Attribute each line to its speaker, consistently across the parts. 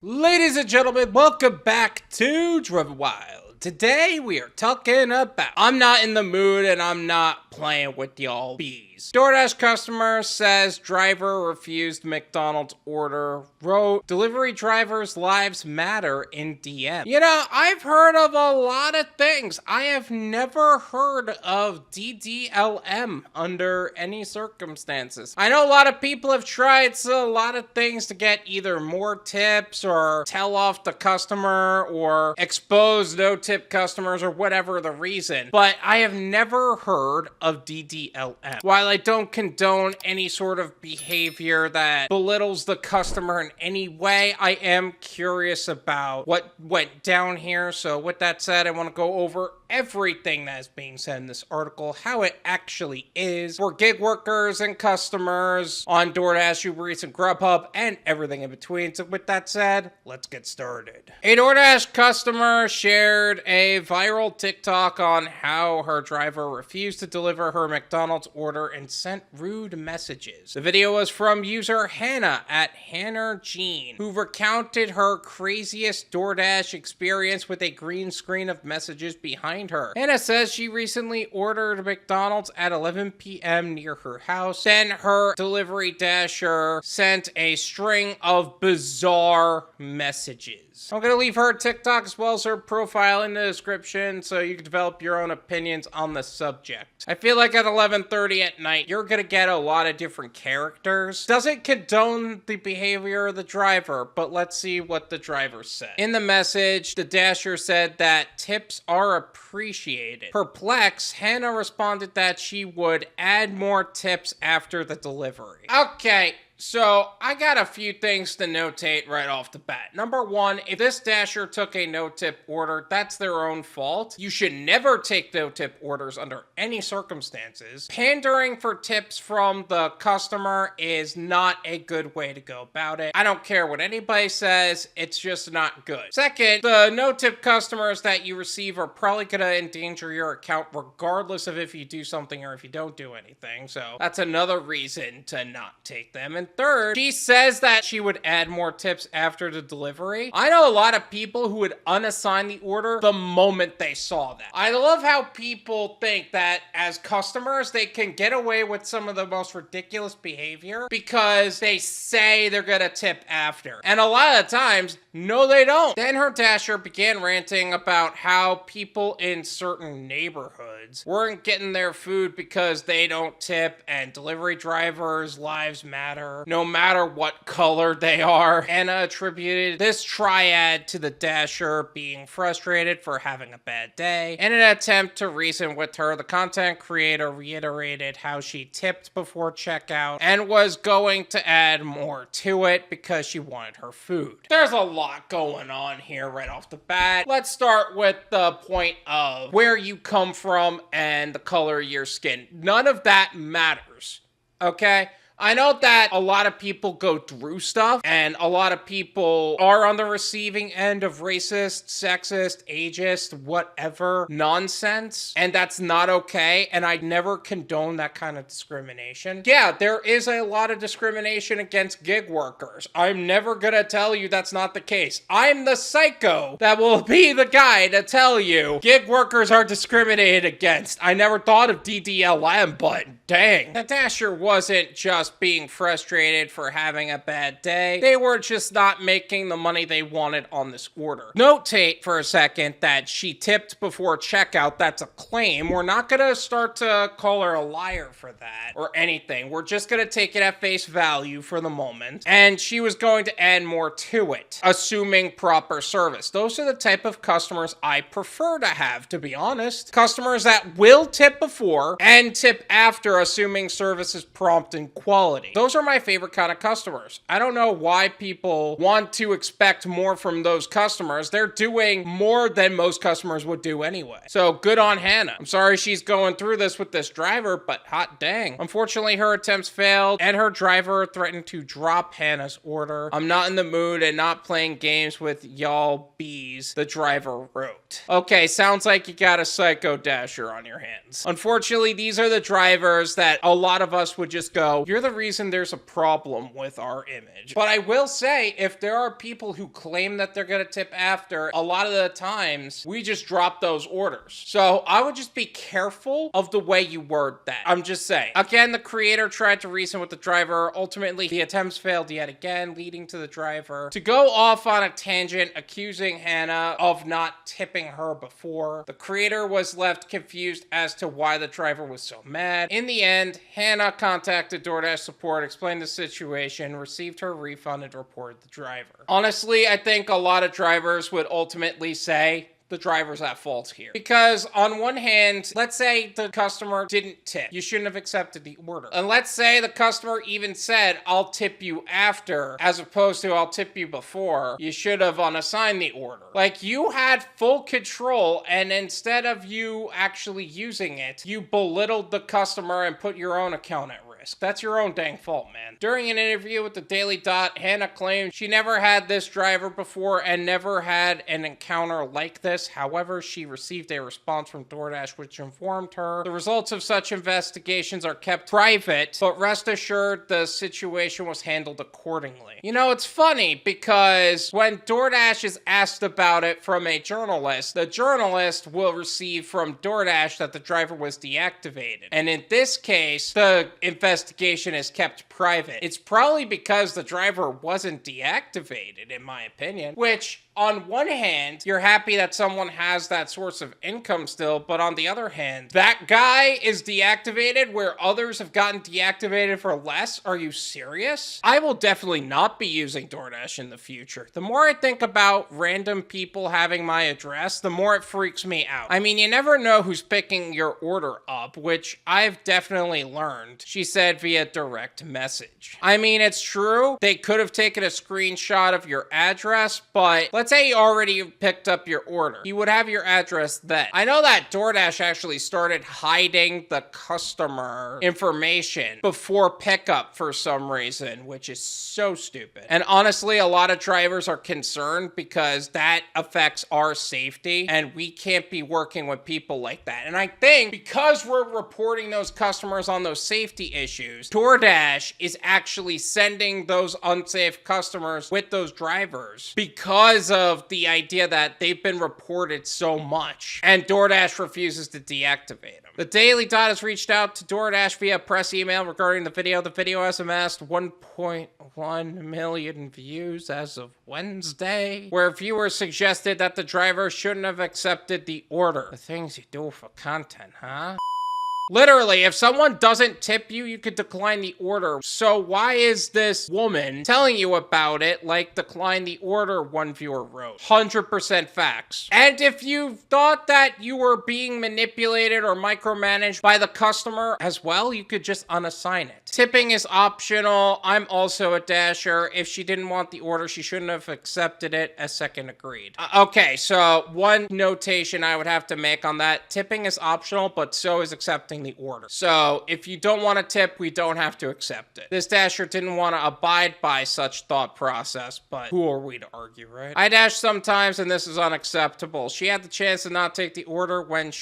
Speaker 1: Ladies and gentlemen, welcome back to Driven Wild. Today we are talking about I'm not in the mood and I'm not playing with y'all bees. Doordash customer says driver refused McDonald's order, wrote delivery drivers' lives matter in DM. You know, I've heard of a lot of things. I have never heard of DDLM under any circumstances. I know a lot of people have tried a lot of things to get either more tips or tell off the customer or expose no-tip customers or whatever the reason, but I have never heard of DDLM. While I don't condone any sort of behavior that belittles the customer in any way, I am curious about what went down here. So with that said, I want to go over everything that is being said in this article, how it actually is for gig workers and customers on Doordash, UberEats, and Grubhub, and everything in between. So with that said, let's get started. A Doordash customer shared a viral TikTok on how her driver refused to deliver her McDonald's order and sent rude messages. The video was from user Hannah at Hannerjean, who recounted her craziest DoorDash experience with a green screen of messages behind her. Hannah says she recently ordered McDonald's at 11 p.m. near her house. Then her delivery dasher sent a string of bizarre messages. I'm going to leave her TikTok as well as her profile in the description so you can develop your own opinions on the subject. I feel like at 11:30 at night, you're going to get a lot of different characters. Doesn't condone the behavior of the driver, but let's see what the driver said. In the message, the dasher said that tips are appreciated. Perplexed, Hannah responded that she would add more tips after the delivery. Okay. So, I got a few things to notate right off the bat. Number one, if this dasher took a no-tip order, that's their own fault. You should never take no-tip orders under any circumstances. Pandering for tips from the customer is not a good way to go about it. I don't care what anybody says, it's just not good. Second, the no-tip customers that you receive are probably going to endanger your account regardless of if you do something or if you don't do anything. So, that's another reason to not take them. And third, she says that she would add more tips after the delivery. I know a lot of people who would unassign the order the moment they saw that. I love how people think that as customers, they can get away with some of the most ridiculous behavior because they say they're gonna tip after. And a lot of times, no, they don't. Then her dasher began ranting about how people in certain neighborhoods weren't getting their food because they don't tip and delivery drivers' lives matter, no matter what color they are. Anna attributed this triad to the dasher being frustrated for having a bad day. In an attempt to reason with her, the content creator reiterated how she tipped before checkout and was going to add more to it because she wanted her food. There's a lot going on here right off the bat. Let's start with the point of where you come from and the color of your skin. None of that matters, okay? I know that a lot of people go through stuff and a lot of people are on the receiving end of racist, sexist, ageist, whatever nonsense, and that's not okay, and I never condone that kind of discrimination. Yeah, there is a lot of discrimination against gig workers. I'm never gonna tell you that's not the case. I'm the psycho that will be the guy to tell you gig workers are discriminated against. I never thought of DDLM, but dang. The dasher wasn't just being frustrated for having a bad day. They were just not making the money they wanted on this order. Notate for a second that she tipped before checkout. That's a claim. We're not gonna start to call her a liar for that or anything. We're just gonna take it at face value for the moment. And she was going to add more to it, assuming proper service. Those are the type of customers I prefer to have, to be honest. Customers that will tip before and tip after, assuming service is prompt and quality. Those are my favorite kind of customers. I don't know why people want to expect more from those customers. They're doing more than most customers would do anyway. So good on Hannah. I'm sorry she's going through this with this driver, but hot dang. Unfortunately, her attempts failed and her driver threatened to drop Hannah's order. I'm not in the mood and not playing games with y'all bees, the driver wrote. Okay, sounds like you got a psycho dasher on your hands. Unfortunately, these are the drivers that a lot of us would just go, you're the the reason there's a problem with our image. But I will say, if there are people who claim that they're gonna tip after, a lot of the times we just drop those orders. So I would just be careful of the way you word that. I'm just saying. Again, the creator tried to reason with the driver. Ultimately, the attempts failed yet again, leading to the driver to go off on a tangent, accusing Hannah of not tipping her before. The creator was left confused as to why the driver was so mad. In the end, Hannah contacted DoorDash support, explained the situation, received her refund, and reported the driver. Honestly, I think a lot of drivers would ultimately say the driver's at fault here. Because on one hand, let's say the customer didn't tip. You shouldn't have accepted the order. And let's say the customer even said, I'll tip you after, as opposed to I'll tip you before. You should have unassigned the order. Like, you had full control, and instead of you actually using it, you belittled the customer and put your own account at risk. That's your own dang fault, man. During an interview with the Daily Dot, Hannah claimed she never had this driver before and never had an encounter like this. However, she received a response from DoorDash which informed her the results of such investigations are kept private, but rest assured the situation was handled accordingly. You know, it's funny because when DoorDash is asked about it from a journalist, the journalist will receive from DoorDash that the driver was deactivated. And in this case, the investigation is kept private. It's probably because the driver wasn't deactivated, in my opinion, which on one hand, you're happy that someone has that source of income still, but on the other hand, that guy is deactivated where others have gotten deactivated for less? Are you serious? I will definitely not be using DoorDash in the future. The more I think about random people having my address, the more it freaks me out. I mean, you never know who's picking your order up, which I've definitely learned, she said via direct message. I mean, it's true, they could have taken a screenshot of your address, but let's say you already picked up your order. You would have your address then. I know that DoorDash actually started hiding the customer information before pickup for some reason, which is so stupid. And honestly, a lot of drivers are concerned because that affects our safety and we can't be working with people like that. And I think because we're reporting those customers on those safety issues, DoorDash is actually sending those unsafe customers with those drivers because of the idea that they've been reported so much, and DoorDash refuses to deactivate them. The Daily Dot has reached out to DoorDash via press email regarding the video. The video has amassed 1.1 million views as of Wednesday, where viewers suggested that the driver shouldn't have accepted the order. The things you do for content, huh? Literally, if someone doesn't tip you, you could decline the order. So why is this woman telling you about it like decline the order, one viewer wrote. 100% facts. And if you thought that you were being manipulated or micromanaged by the customer as well, you could just unassign it. Tipping is optional. I'm also a dasher. If she didn't want the order, she shouldn't have accepted it. A second agreed. Okay, so one notation I would have to make on that. Tipping is optional, but so is accepting the order. So if you don't want to tip, we don't have to accept it. This dasher didn't want to abide by such thought process, but who are we to argue, right? I dash sometimes and this is unacceptable. She had the chance to not take the order when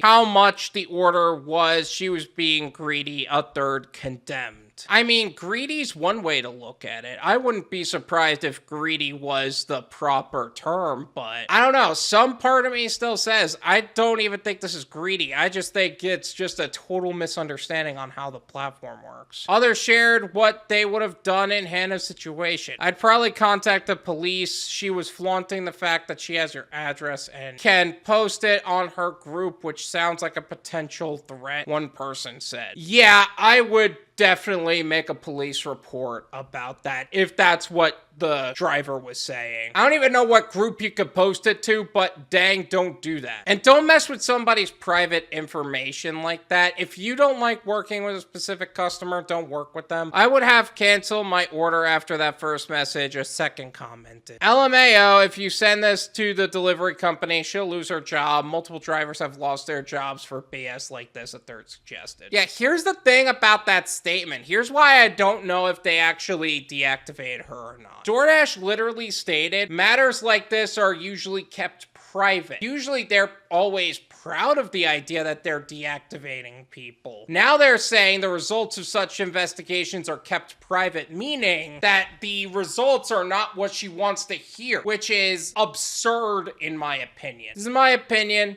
Speaker 1: how much the order was, she was being greedy, a third condemned. I mean, greedy's one way to look at it. I wouldn't be surprised if greedy was the proper term, but I don't know. Some part of me still says, I don't even think this is greedy. I just think it's just a total misunderstanding on how the platform works. Others shared what they would have done in Hannah's situation. I'd probably contact the police. She was flaunting the fact that she has your address and can post it on her group, which sounds like a potential threat, one person said. Yeah, I would definitely make a police report about that if that's what the driver was saying. I don't even know what group you could post it to, but dang, don't do that. And don't mess with somebody's private information like that. If you don't like working with a specific customer, don't work with them. I would have canceled my order after that first message, a second commented. LMAO, if you send this to the delivery company, she'll lose her job. Multiple drivers have lost their jobs for BS like this, a third suggested. Yeah, here's the thing about that statement. Here's why I don't know if they actually deactivated her or not. DoorDash literally stated, matters like this are usually kept private. Usually they're always proud of the idea that they're deactivating people. Now they're saying the results of such investigations are kept private, meaning that the results are not what she wants to hear, which is absurd in my opinion. This is my opinion.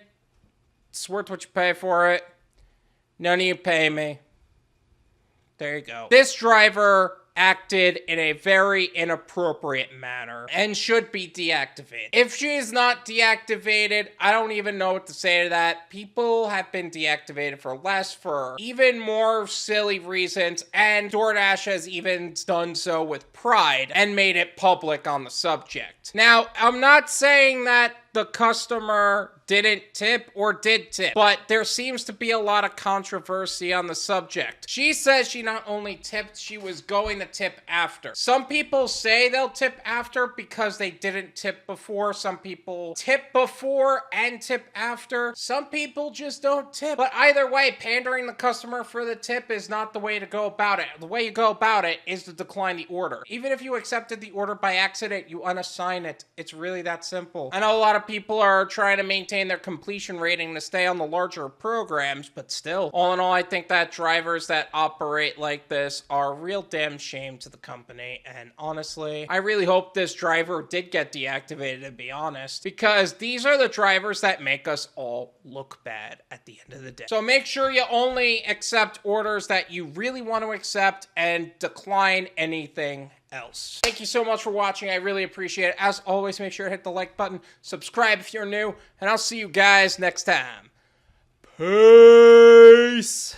Speaker 1: It's worth what you pay for it. None of you pay me. There you go. This driver acted in a very inappropriate manner and should be deactivated. If she is not deactivated, I don't even know what to say to that. People have been deactivated for less, for even more silly reasons, and DoorDash has even done so with pride and made it public on the subject. Now, I'm not saying that the customer didn't tip or did tip, but there seems to be a lot of controversy on the subject. She says she not only tipped, she was going to tip after. Some people say they'll tip after because they didn't tip before. Some people tip before and tip after. Some people just don't tip. But either way, pandering the customer for the tip is not the way to go about it. The way you go about it is to decline the order. Even if you accepted the order by accident, you unassign it. It's really that simple. I know a lot of people are trying to maintain their completion rating to stay on the larger programs, but still, all in all, I think that drivers that operate like this are a real damn shame to the company. And honestly, I really hope this driver did get deactivated, to be honest, because these are the drivers that make us all look bad at the end of the day. So make sure you only accept orders that you really want to accept and decline anything else. Thank you so much for watching. I really appreciate it. As always, make sure to hit the like button, subscribe if you're new, and I'll see you guys next time. Peace!